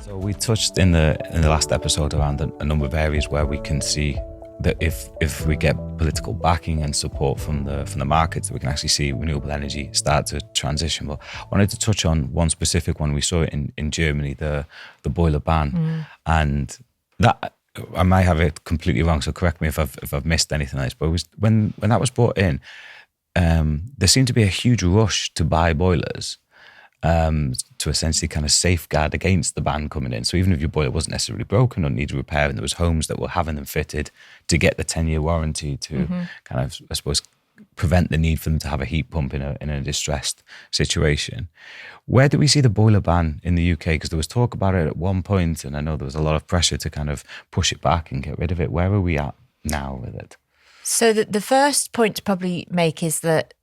So we touched in the last episode around a number of areas where we can see that if we get political backing and support from the markets, we can actually see renewable energy start to transition. But I wanted to touch on one specific one. We saw it in Germany, the boiler ban, and that I might have it completely wrong. So correct me if I've missed anything like this. But it was, when that was brought in, there seemed to be a huge rush to buy boilers. To essentially kind of safeguard against the ban coming in. So even if your boiler wasn't necessarily broken or needed repair, and there was homes that were having them fitted to get the 10-year warranty to kind of, I suppose, prevent the need for them to have a heat pump in a distressed situation. Where do we see the boiler ban in the UK? Because there was talk about it at one point, and I know there was a lot of pressure to kind of push it back and get rid of it. Where are we at now with it? So the first point to probably make is that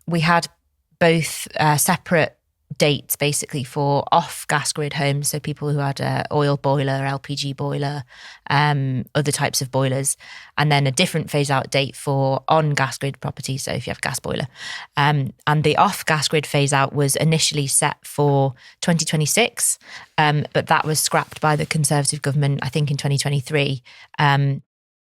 we had both separate dates basically for off gas grid homes, so people who had a oil boiler, LPG boiler, other types of boilers, and then a different phase out date for on gas grid properties, so if you have a gas boiler. And the off gas grid phase out was initially set for 2026, but that was scrapped by the Conservative government, I think in 2023,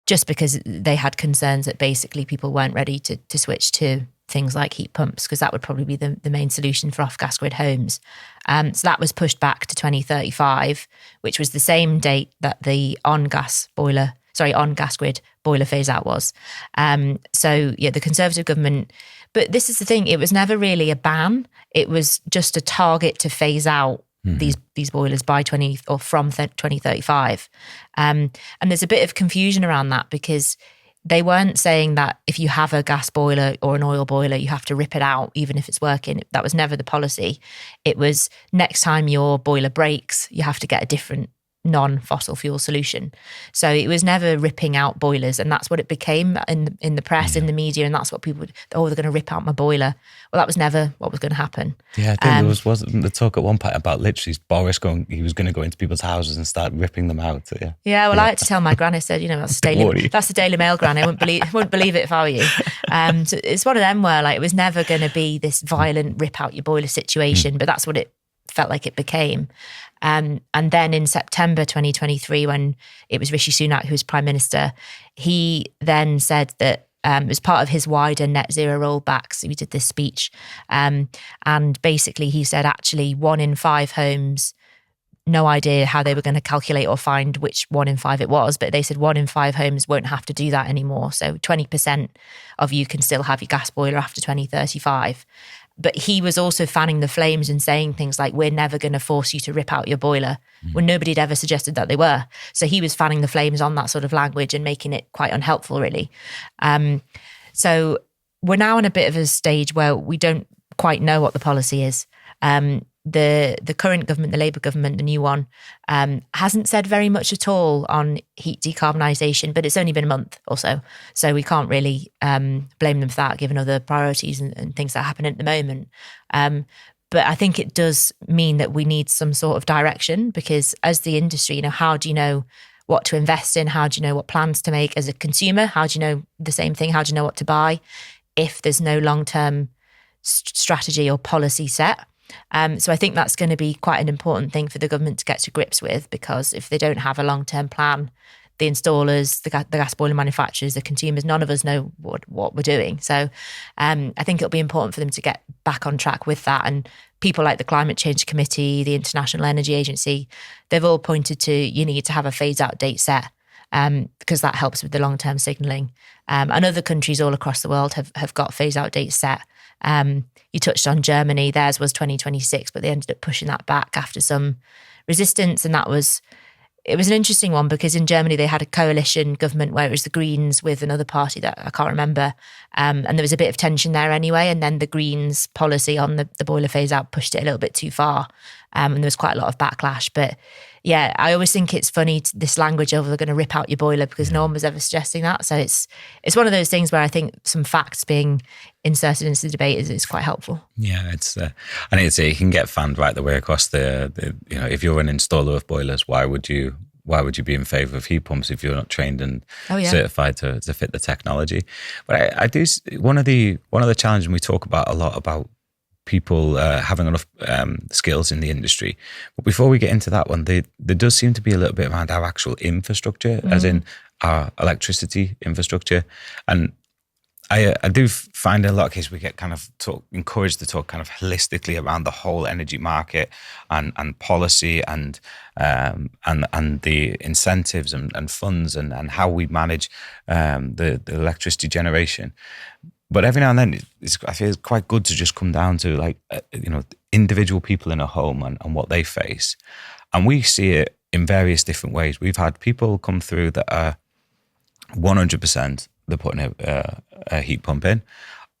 just because they had concerns that basically people weren't ready to switch to things like heat pumps, because that would probably be the main solution for off-gas grid homes. So that was pushed back to 2035, which was the same date that the on-gas grid boiler phase out was. So yeah, the Conservative government, but this is the thing, it was never really a ban. It was just a target to phase out these boilers by from 2035. And there's a bit of confusion around that, because they weren't saying that if you have a gas boiler or an oil boiler, you have to rip it out, even if it's working. That was never the policy. It was next time your boiler breaks, you have to get a different non-fossil fuel solution. So it was never ripping out boilers, and that's what it became in the press, in the media, and that's what people would, they're going to rip out my boiler. Well, that was never what was going to happen. Yeah, I think there wasn't the talk at one point about literally Boris he was going to go into people's houses and start ripping them out. Yeah, well, I had to tell my granny, said, that's the Daily Mail granny. I wouldn't believe it if I were you. So it's one of them where it was never going to be this violent rip out your boiler situation, but that's what it felt like it became. And then in September 2023, when it was Rishi Sunak who was Prime Minister, he then said that as part of his wider net zero rollbacks, he did this speech, and basically he said actually 1 in 5 homes, no idea how they were going to calculate or find which 1 in 5 it was, but they said 1 in 5 homes won't have to do that anymore. So 20% of you can still have your gas boiler after 2035. But he was also fanning the flames and saying things like, we're never going to force you to rip out your boiler, when nobody had ever suggested that they were. So he was fanning the flames on that sort of language and making it quite unhelpful, really. So we're now in a bit of a stage where we don't quite know what the policy is. The current government, the Labour government, the new one, hasn't said very much at all on heat decarbonisation, but it's only been a month or so. So we can't really blame them for that, given other priorities and things that are happening at the moment. But I think it does mean that we need some sort of direction, because as the industry, how do you know what to invest in? How do you know what plans to make as a consumer? How do you know the same thing? How do you know what to buy if there's no long-term strategy or policy set? So I think that's going to be quite an important thing for the government to get to grips with, because if they don't have a long-term plan, the installers, the gas boiler manufacturers, the consumers, none of us know what we're doing. So I think it'll be important for them to get back on track with that. And people like the Climate Change Committee, the International Energy Agency, they've all pointed to you need to have a phase-out date set, because that helps with the long-term signalling. And other countries all across the world have got phase-out dates set. You touched on Germany, theirs was 2026, but they ended up pushing that back after some resistance. And it was an interesting one, because in Germany they had a coalition government where it was the Greens with another party that I can't remember. And there was a bit of tension there anyway. And then the Greens policy on the boiler phase out pushed it a little bit too far. And there was quite a lot of backlash. But yeah, I always think it's funny, this language of they're going to rip out your boiler, because no one was ever suggesting that. So it's one of those things where I think some facts being inserted into the debate is quite helpful. Yeah, it can get fanned right the way across the if you're an installer of boilers, why would you be in favour of heat pumps if you're not trained and certified to fit the technology? But I do, one of the challenges, we talk about a lot about people having enough skills in the industry. But before we get into that one, there does seem to be a little bit around our actual infrastructure, as in our electricity infrastructure. And I do find in a lot of cases we get kind of encouraged to talk kind of holistically around the whole energy market and policy and the incentives and funds and how we manage the electricity generation. But every now and then, I feel it's quite good to just come down to like, individual people in a home and what they face. And we see it in various different ways. We've had people come through that are 100%, they're putting a heat pump in,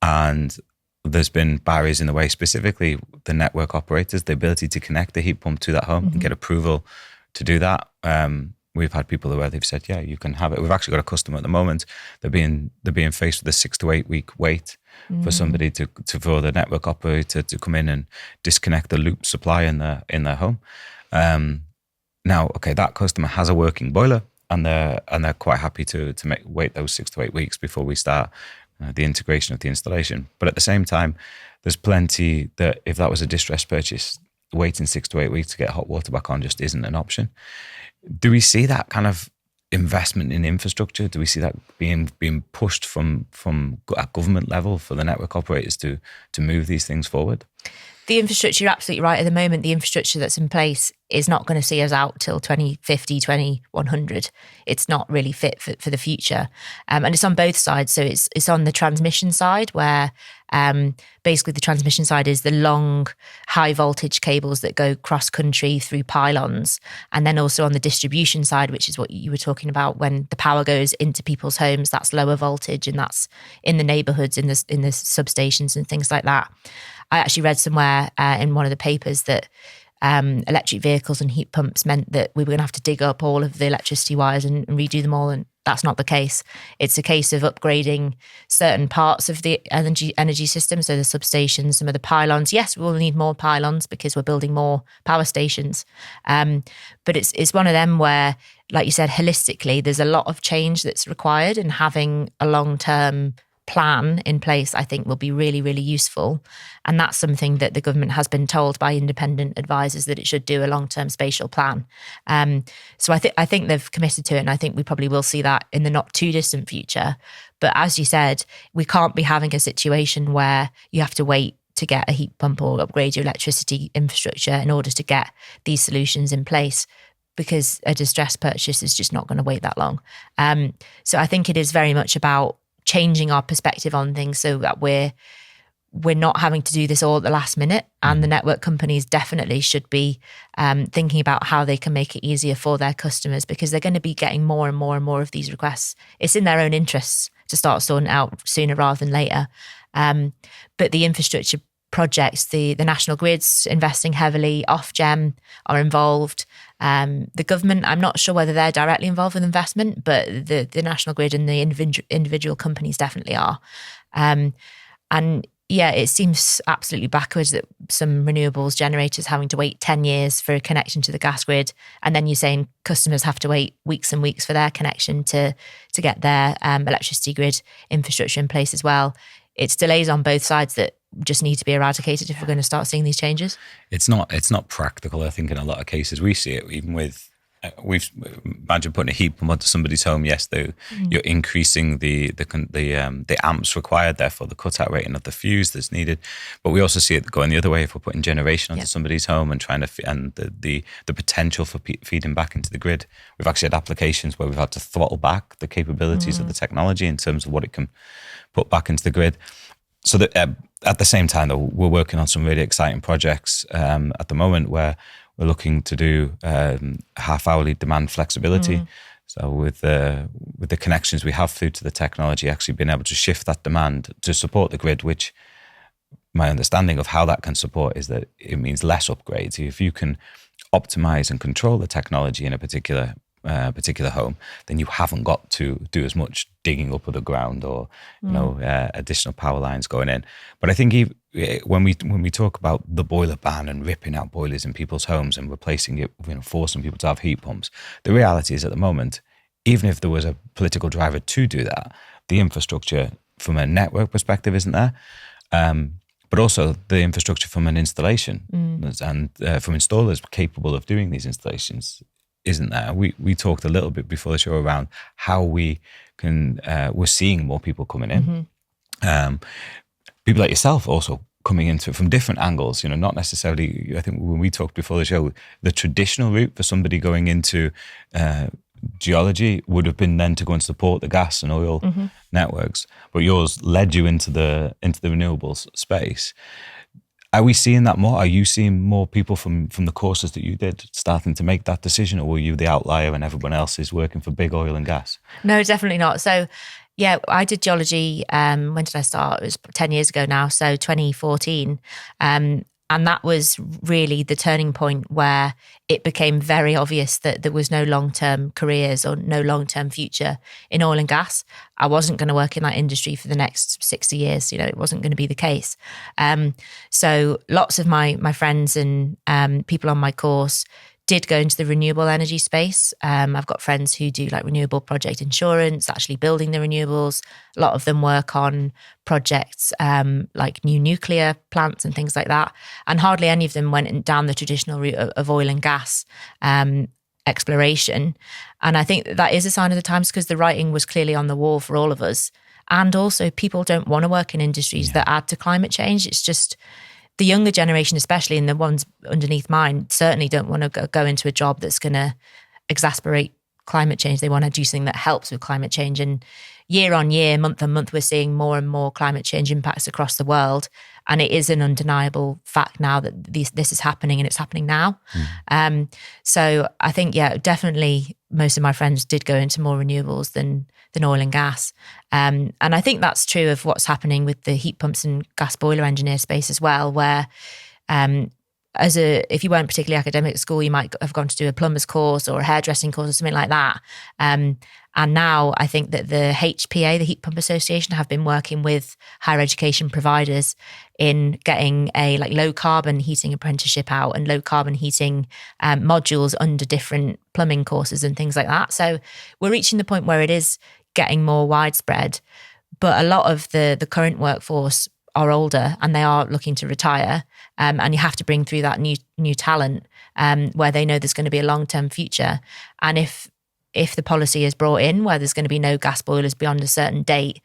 and there's been barriers in the way, specifically the network operators, the ability to connect the heat pump to that home and get approval to do that. We've had people where they've said, yeah, you can have it. We've actually got a customer at the moment. They're being faced with a 6 to 8 week wait for somebody for the network operator to come in and disconnect the loop supply in their home. Now, okay, that customer has a working boiler, and they're quite happy to wait those 6 to 8 weeks before we start the integration of the installation. But at the same time, there's plenty that if that was a distressed purchase, waiting 6 to 8 weeks to get hot water back on just isn't an option. Do we see that kind of investment in infrastructure? Do we see that being pushed from at government level for the network operators to move these things forward? The infrastructure, you're absolutely right. At the moment, the infrastructure that's in place is not going to see us out till 2050, 2100. It's not really fit for the future. And it's on both sides. So it's on the transmission side where basically the transmission side is the long high voltage cables that go cross country through pylons. And then also on the distribution side, which is what you were talking about, when the power goes into people's homes, that's lower voltage, and that's in the neighborhoods, in the substations and things like that. I actually read somewhere in one of the papers that electric vehicles and heat pumps meant that we were going to have to dig up all of the electricity wires and redo them all. And that's not the case. It's a case of upgrading certain parts of the energy system. So the substations, some of the pylons. Yes, we will need more pylons because we're building more power stations. But it's one of them where, like you said, holistically, there's a lot of change that's required, and having a long-term plan in place, I think, will be really, really useful. And that's something that the government has been told by independent advisors, that it should do a long-term spatial plan. So I think they've committed to it, and I think we probably will see that in the not too distant future. But as you said, we can't be having a situation where you have to wait to get a heat pump or upgrade your electricity infrastructure in order to get these solutions in place, because a distressed purchase is just not going to wait that long. So I think it is very much about changing our perspective on things so that we're not having to do this all at the last minute. And the network companies definitely should be thinking about how they can make it easier for their customers, because they're going to be getting more and more and more of these requests. It's in their own interests to start sorting out sooner rather than later. But the infrastructure projects, the national grids investing heavily, Ofgem are involved. The government, I'm not sure whether they're directly involved with investment, but the national grid and the individual companies definitely are. And yeah, it seems absolutely backwards that some renewables generators having to wait 10 years for a connection to the gas grid. And then you're saying customers have to wait weeks and weeks for their connection to get their electricity grid infrastructure in place as well. It's delays on both sides that just need to be eradicated if we're going to start seeing these changes. It's not practical. I think in a lot of cases we see it, even with we've imagine putting a heat pump onto somebody's home. Yes, you're increasing the amps required, therefore the cutout rating of the fuse that's needed. But we also see it going the other way if we're putting generation onto somebody's home and trying to and the potential for feeding back into the grid. We've actually had applications where we've had to throttle back the capabilities of the technology in terms of what it can put back into the grid. So that at the same time, though, we're working on some really exciting projects at the moment where we're looking to do half-hourly demand flexibility. So with the connections we have through to the technology, actually being able to shift that demand to support the grid, which my understanding of how that can support is that it means less upgrades. If you can optimize and control the technology in a particular home, then you haven't got to do as much digging up of the ground or additional power lines going in. But I think when we talk about the boiler ban and ripping out boilers in people's homes and replacing it, forcing people to have heat pumps, the reality is at the moment, even if there was a political driver to do that, the infrastructure from a network perspective isn't there. but also the infrastructure from an installation and from installers capable of doing these installations isn't there. We talked a little bit before the show around how we can, we're seeing more people coming in. People like yourself also coming into it from different angles, not necessarily, I think when we talked before the show, the traditional route for somebody going into geology would have been then to go and support the gas and oil networks, but yours led you into the renewables space. Are we seeing that more? Are you seeing more people from the courses that you did starting to make that decision, or were you the outlier and everyone else is working for big oil and gas? No, definitely not. So yeah, I did geology. When did I start? It was 10 years ago now, so 2014. And that was really the turning point where it became very obvious that there was no long-term careers or no long-term future in oil and gas. I wasn't going to work in that industry for the next 60 years. It wasn't going to be the case. So lots of my friends and people on my course did go into the renewable energy space. I've got friends who do like renewable project insurance, actually building the renewables. A lot of them work on projects like new nuclear plants and things like that. And hardly any of them went down the traditional route of oil and gas exploration. And I think that is a sign of the times, because the writing was clearly on the wall for all of us. And also people don't want to work in industries that add to climate change. It's just, the younger generation, especially, and the ones underneath mine, certainly don't want to go into a job that's going to exacerbate climate change. They want to do something that helps with climate change. And year on year, month on month, we're seeing more and more climate change impacts across the world. And it is an undeniable fact now that this is happening, and it's happening now. So I think, definitely most of my friends did go into more renewables than oil and gas. And I think that's true of what's happening with the heat pumps and gas boiler engineer space as well, where if you weren't particularly academic at school, you might have gone to do a plumber's course or a hairdressing course or something like that. And now I think that the HPA, the Heat Pump Association, have been working with higher education providers in getting a low carbon heating apprenticeship out and low carbon heating modules under different plumbing courses and things like that. So we're reaching the point where it is getting more widespread, but a lot of the current workforce are older and they are looking to retire, and you have to bring through that new talent where they know there's going to be a long-term future. And if the policy is brought in where there's going to be no gas boilers beyond a certain date,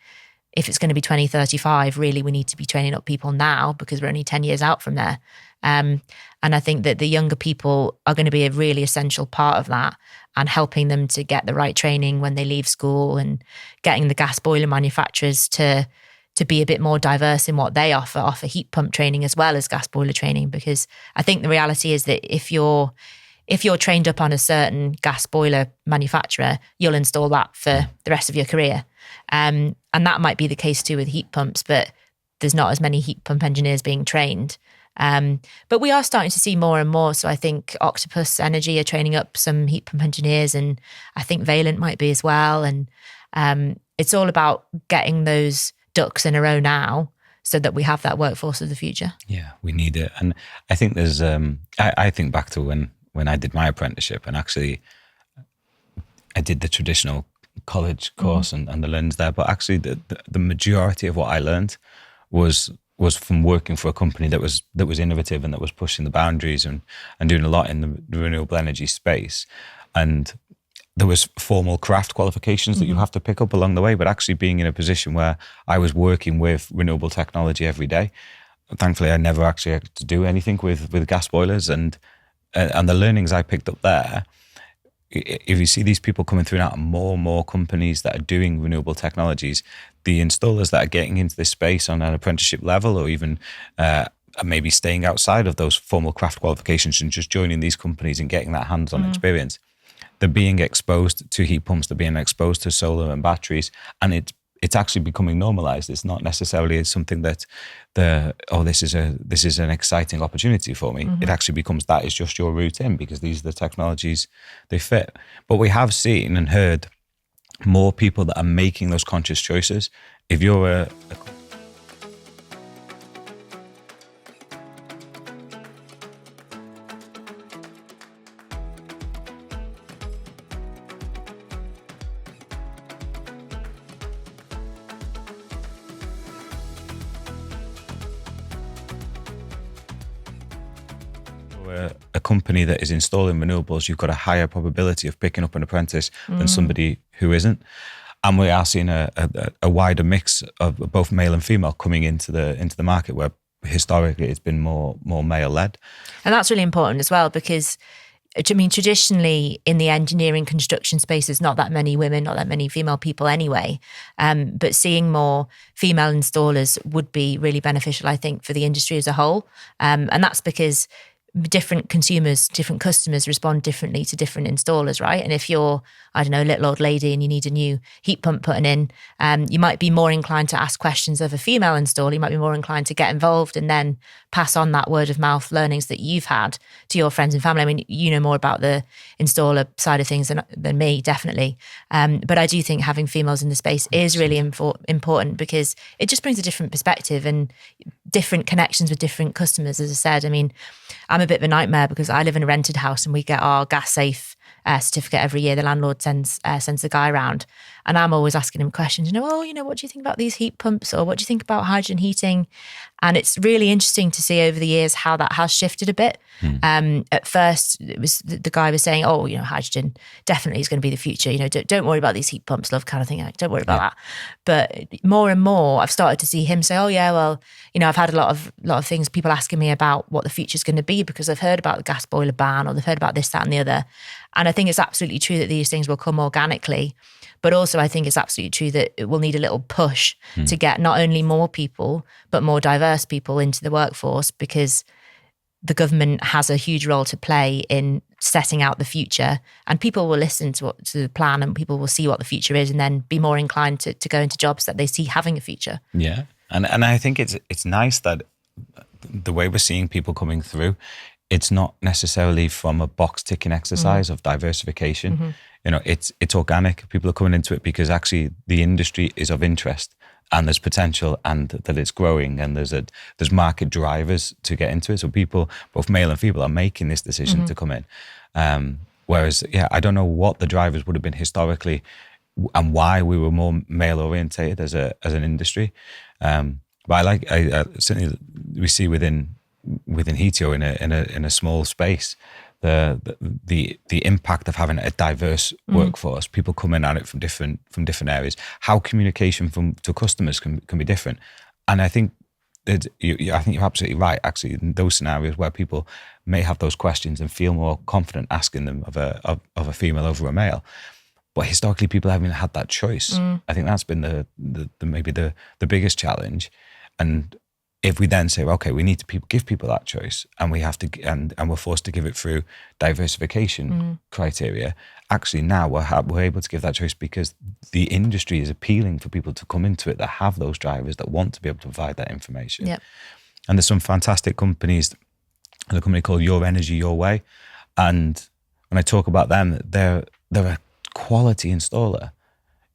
if it's going to be 2035, really we need to be training up people now, because we're only 10 years out from there. And I think that the younger people are going to be a really essential part of that, and helping them to get the right training when they leave school, and getting the gas boiler manufacturers to be a bit more diverse in what they offer heat pump training as well as gas boiler training. Because I think the reality is that if you're trained up on a certain gas boiler manufacturer, you'll install that for the rest of your career. And that might be the case too with heat pumps, but there's not as many heat pump engineers being trained. But we are starting to see more and more. So I think Octopus Energy are training up some heat pump engineers, and I think Valent might be as well. And it's all about getting those ducks in a row now, so that we have that workforce of the future. Yeah, we need it. And I think there's, I think back to when I did my apprenticeship, and actually I did the traditional college course and the learnings there, but actually the majority of what I learned was from working for a company that was innovative and that was pushing the boundaries and doing a lot in the renewable energy space. And there was formal craft qualifications that you have to pick up along the way, but actually being in a position where I was working with renewable technology every day. Thankfully, I never actually had to do anything with gas boilers, and the learnings I picked up there. If you see these people coming through now, more and more companies that are doing renewable technologies, the installers that are getting into this space on an apprenticeship level, or even maybe staying outside of those formal craft qualifications and just joining these companies and getting that hands-on experience, they're being exposed to heat pumps, they're being exposed to solar and batteries, and it's actually becoming normalized. It's not necessarily something that this is an exciting opportunity for me. It actually becomes that is just your route in, because these are the technologies they fit. But we have seen and heard more people that are making those conscious choices. If you're a you're a company that is installing renewables, you've got a higher probability of picking up an apprentice than somebody who isn't. And we are seeing a wider mix of both male and female coming into the market, where historically it's been more male led. And that's really important as well, because I mean, traditionally in the engineering construction space, there's not that many women, not that many female people anyway. But seeing more female installers would be really beneficial, I think, for the industry as a whole. And that's because different consumers, different customers respond differently to different installers, right? And if you're, I don't know, a little old lady and you need a new heat pump putting in, you might be more inclined to ask questions of a female installer. You might be more inclined to get involved and then pass on that word of mouth learnings that you've had to your friends and family. I mean, you know more about the installer side of things than me, definitely. But I do think having females in the space is really important, because it just brings a different perspective and different connections with different customers. As I said, I mean, I'm a bit of a nightmare because I live in a rented house and we get our gas safe certificate every year. The landlord sends a guy around, and I'm always asking him questions. What do you think about these heat pumps, or what do you think about hydrogen heating? And it's really interesting to see over the years how that has shifted a bit. At first, it was the guy was saying, hydrogen definitely is going to be the future. Don't worry about these heat pumps, love, kind of thing. Don't worry about that. But more and more, I've started to see him say, I've had a lot of things, people asking me about what the future is going to be because they've heard about the gas boiler ban, or they've heard about this, that, and the other. And I think it's absolutely true that these things will come organically. But also, I think it's absolutely true that it will need a little push to get not only more people, but more diverse people into the workforce, because the government has a huge role to play in setting out the future, and people will listen to the plan, and people will see what the future is, and then be more inclined to go into jobs that they see having a future. Yeah, and I think it's nice that the way we're seeing people coming through, it's not necessarily from a box ticking exercise of diversification. It's organic. People are coming into it because actually the industry is of interest, and there's potential, and that it's growing, and there's market drivers to get into it. So people, both male and female, are making this decision to come in. Whereas, I don't know what the drivers would have been historically, and why we were more male orientated as an industry. But I certainly we see within Hetio in a small space the impact of having a diverse workforce, people coming at it from different areas, how communication to customers can be different. And I think you're absolutely right, actually, in those scenarios where people may have those questions and feel more confident asking them of a female over a male. But historically, people haven't had that choice. I think that's been maybe the biggest challenge. And if we then say, okay, we need to give people that choice, and we have to, and we're forced to give it through diversification criteria. Actually, now we're able to give that choice because the industry is appealing for people to come into it that have those drivers, that want to be able to provide that information. Yep. And there's some fantastic companies. There's a company called Your Energy, Your Way, and when I talk about them, they're a quality installer.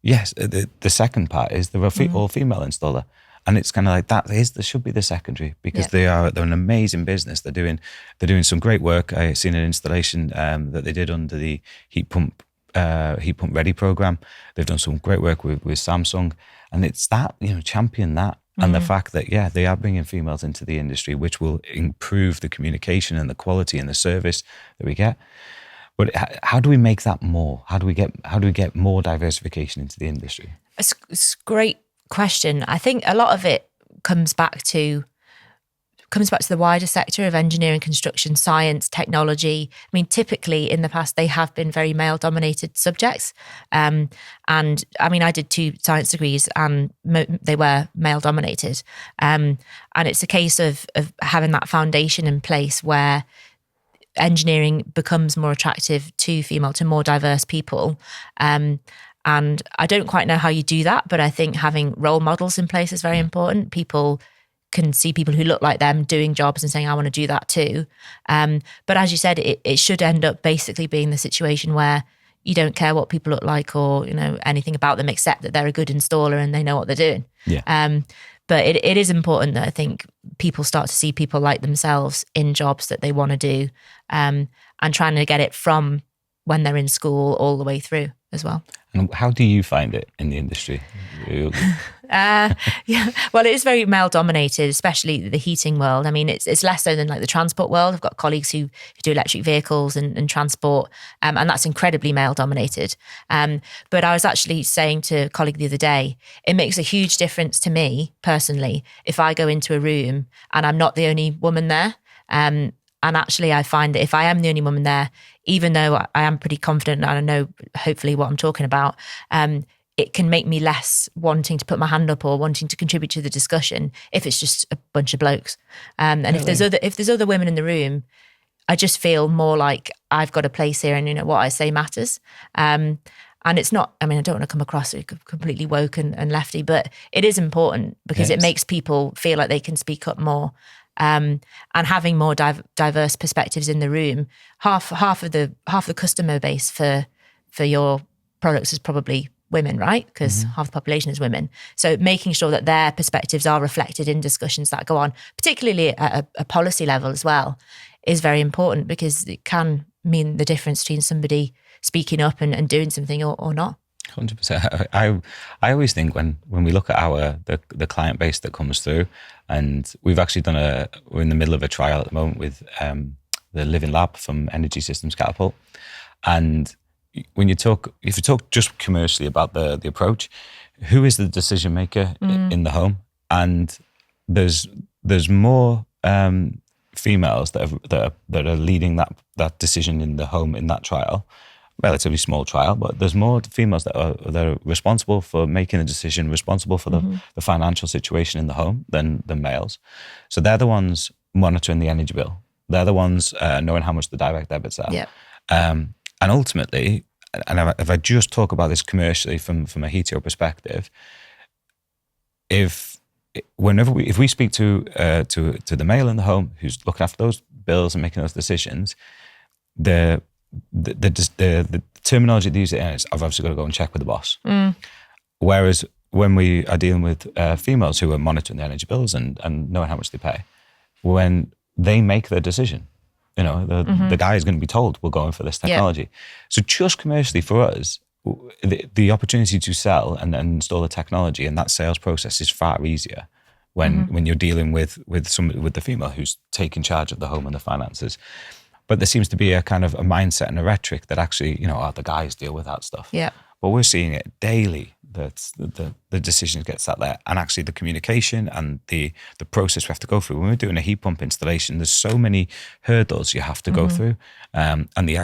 Yes, the second part is they're all female installer. And it's kind of like that should be the secondary, because they're an amazing business. They're doing some great work. I seen an installation that they did under the heat pump ready program. They've done some great work with Samsung, and it's that, champion that, and the fact that they are bringing females into the industry, which will improve the communication and the quality and the service that we get. But how do we make that more? How do we get more diversification into the industry? It's great question. I think a lot of it comes back to the wider sector of engineering, construction, science, technology. I mean, typically in the past, they have been very male-dominated subjects. And I mean, I did 2 science degrees, and they were male-dominated. And it's a case of having that foundation in place where engineering becomes more attractive to more diverse people. And I don't quite know how you do that, but I think having role models in place is very important. People can see people who look like them doing jobs and saying, I want to do that too. But as you said, it should end up basically being the situation where you don't care what people look like or anything about them except that they're a good installer and they know what they're doing. Yeah. But it is important that I think people start to see people like themselves in jobs that they want to do, and trying to get it from when they're in school all the way through as well. And how do you find it in the industry? Yeah, well, it is very male dominated, especially the heating world. I mean, it's less so than like the transport world. I've got colleagues who do electric vehicles and transport, and that's incredibly male dominated. But I was actually saying to a colleague the other day, it makes a huge difference to me personally if I go into a room and I'm not the only woman there. And actually, I find that if I am the only woman there, even though I am pretty confident and I know hopefully what I'm talking about, it can make me less wanting to put my hand up or wanting to contribute to the discussion if it's just a bunch of blokes. And really? if there's other women in the room, I just feel more like I've got a place here, and what I say matters. And it's not, I mean, I don't want to come across as completely woke and lefty, but it is important because it makes people feel like they can speak up more. And having more diverse perspectives in the room, half the customer base for your products is probably women, right? Because half the population is women. So making sure that their perspectives are reflected in discussions that go on, particularly at a policy level as well, is very important, because it can mean the difference between somebody speaking up and doing something or not. 100%. I always think when we look at the client base that comes through, and we've actually we're in the middle of a trial at the moment with the Living Lab from Energy Systems Catapult, and if you talk just commercially about the approach, who is the decision maker in the home? And there's more females that are leading that decision in the home in that trial. Relatively small trial, but there's more females that are responsible for making a decision, responsible for the financial situation in the home than males. So they're the ones monitoring the energy bill. They're the ones knowing how much the direct debits are. Yeah. And ultimately, and if I just talk about this commercially from a hetero perspective, if we speak to the male in the home who's looking after those bills and making those decisions, the terminology they use is, I've obviously got to go and check with the boss. Whereas when we are dealing with females who are monitoring the energy bills and knowing how much they pay, when they make their decision, the guy is going to be told we're going for this technology. Yeah. So just commercially for us, the opportunity to sell and install the technology and that sales process is far easier when you're dealing with the female who's taking charge of the home and the finances. But there seems to be a kind of a mindset and a rhetoric that actually, the guys deal with that stuff. Yeah. But we're seeing it daily, that the decisions get sat there, and actually the communication and the process we have to go through. When we're doing a heat pump installation, there's so many hurdles you have to go through, and the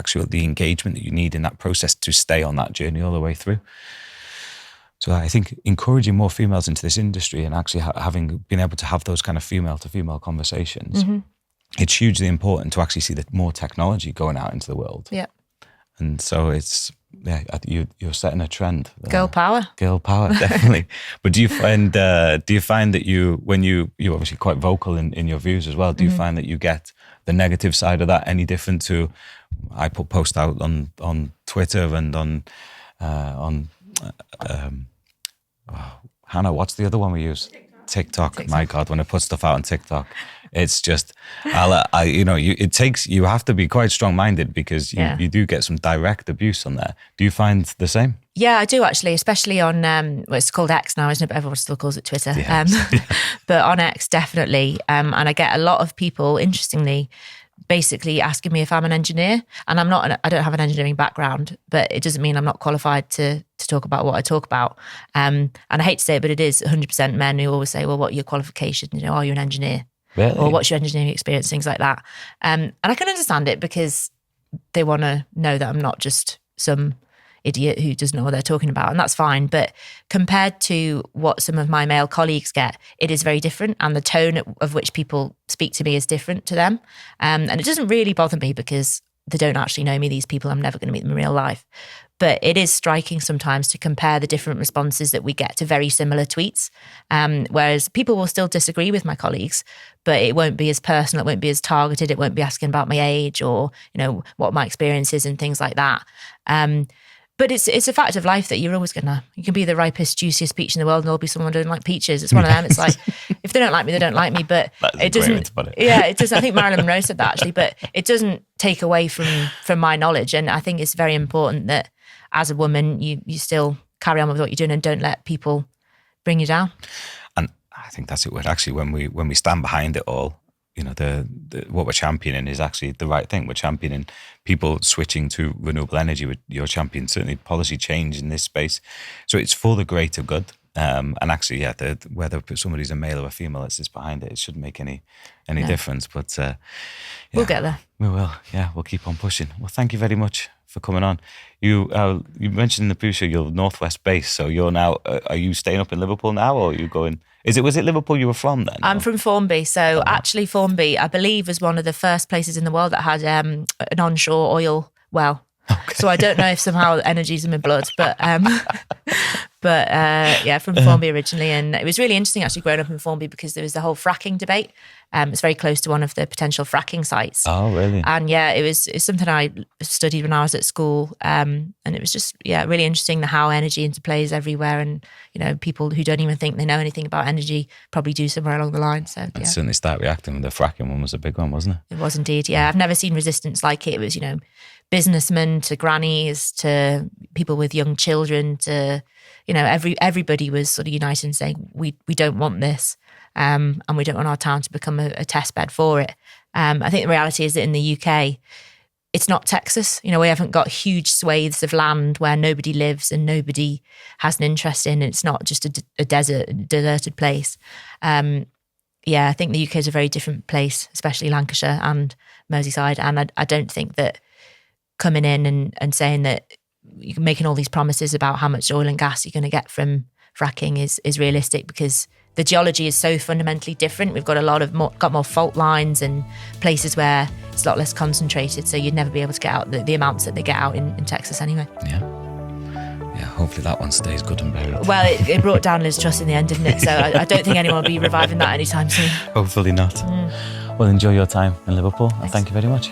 engagement that you need in that process to stay on that journey all the way through. So I think encouraging more females into this industry and actually been able to have those kind of female to female conversations, it's hugely important to actually see that more technology going out into the world. Yeah. And so you're setting a trend. Girl power, definitely. But do you find that you're obviously quite vocal in your views as well? Do you find that you get the negative side of that any different to? I put posts out on Twitter and on Hannah. What's the other one we use? TikTok. My God, when I put stuff out on TikTok, it's just, you have to be quite strong-minded because you do get some direct abuse on there. Do you find the same? Yeah, I do actually, especially on, it's called X now, isn't it? But everyone still calls it Twitter. But on X, definitely. And I get a lot of people, interestingly, basically asking me if I'm an engineer. And I don't have an engineering background, but it doesn't mean I'm not qualified to talk about what I talk about. And I hate to say it, but it is 100% men who always say, well, what are your qualifications? Are you an engineer? Really? Or what's your engineering experience? Things like that. And I can understand it because they want to know that I'm not just some idiot who doesn't know what they're talking about. And that's fine. But compared to what some of my male colleagues get, it is very different. And the tone of which people speak to me is different to them. And it doesn't really bother me because they don't actually know me, these people. I'm never going to meet them in real life. But it is striking sometimes to compare the different responses that we get to very similar tweets. Whereas people will still disagree with my colleagues, but it won't be as personal, it won't be as targeted, it won't be asking about my age or, what my experience is and things like that. But it's a fact of life that you can be the ripest, juiciest peach in the world and there'll be someone who doesn't like peaches. It's one of them. It's like, if they don't like me, they don't like me. But it doesn't. Yeah, it does. I think Marilyn Monroe said that actually, but it doesn't take away from my knowledge. And I think it's very important that as a woman, you still carry on with what you're doing and don't let people bring you down. And I think that's it. Actually, when we stand behind it all, you know, the what we're championing is actually the right thing. We're championing people switching to renewable energy. You're championing certainly policy change in this space. So it's for the greater good. And actually, yeah, whether somebody's a male or a female that sits behind it, it shouldn't make any difference. But yeah, we'll get there. We will. Yeah, we'll keep on pushing. Well, thank you very much for coming on. You mentioned in the pre-show you're Northwest based, so you're now. Are you staying up in Liverpool now, or are you going? Was it Liverpool you were from then? I'm from Formby. So actually, Formby, I believe, was one of the first places in the world that had an onshore oil well. Okay. So I don't know if somehow energy's in my blood, but yeah, from Formby originally. And it was really interesting actually growing up in Formby because there was the whole fracking debate. It's very close to one of the potential fracking sites. Oh, really? And yeah, it's something I studied when I was at school. And it was just, really interesting how energy interplays everywhere. And, you know, people who don't even think they know anything about energy probably do somewhere along the line. So, and certainly start reacting with the fracking one was a big one, wasn't it? It was indeed, yeah. I've never seen resistance like it. It was, you know, businessmen to grannies to people with young children to, you know, everybody was sort of united in saying we don't want this, and we don't want our town to become a test bed for it. I think the reality is that in the UK, it's not Texas. You know, we haven't got huge swathes of land where nobody lives and nobody has an interest in. It's not just a deserted place. I think the UK is a very different place, especially Lancashire and Merseyside. And I don't think that coming in and saying that you're making all these promises about how much oil and gas you're going to get from fracking is realistic, because the geology is so fundamentally different. We've got more fault lines and places where it's a lot less concentrated, so you'd never be able to get out the amounts that they get out in Texas anyway. Yeah, hopefully that one stays good and buried. Well, it brought down Liz Truss in the end, didn't it? So I don't think anyone will be reviving that anytime soon. Hopefully not. Well, enjoy your time in Liverpool. Thank you very much.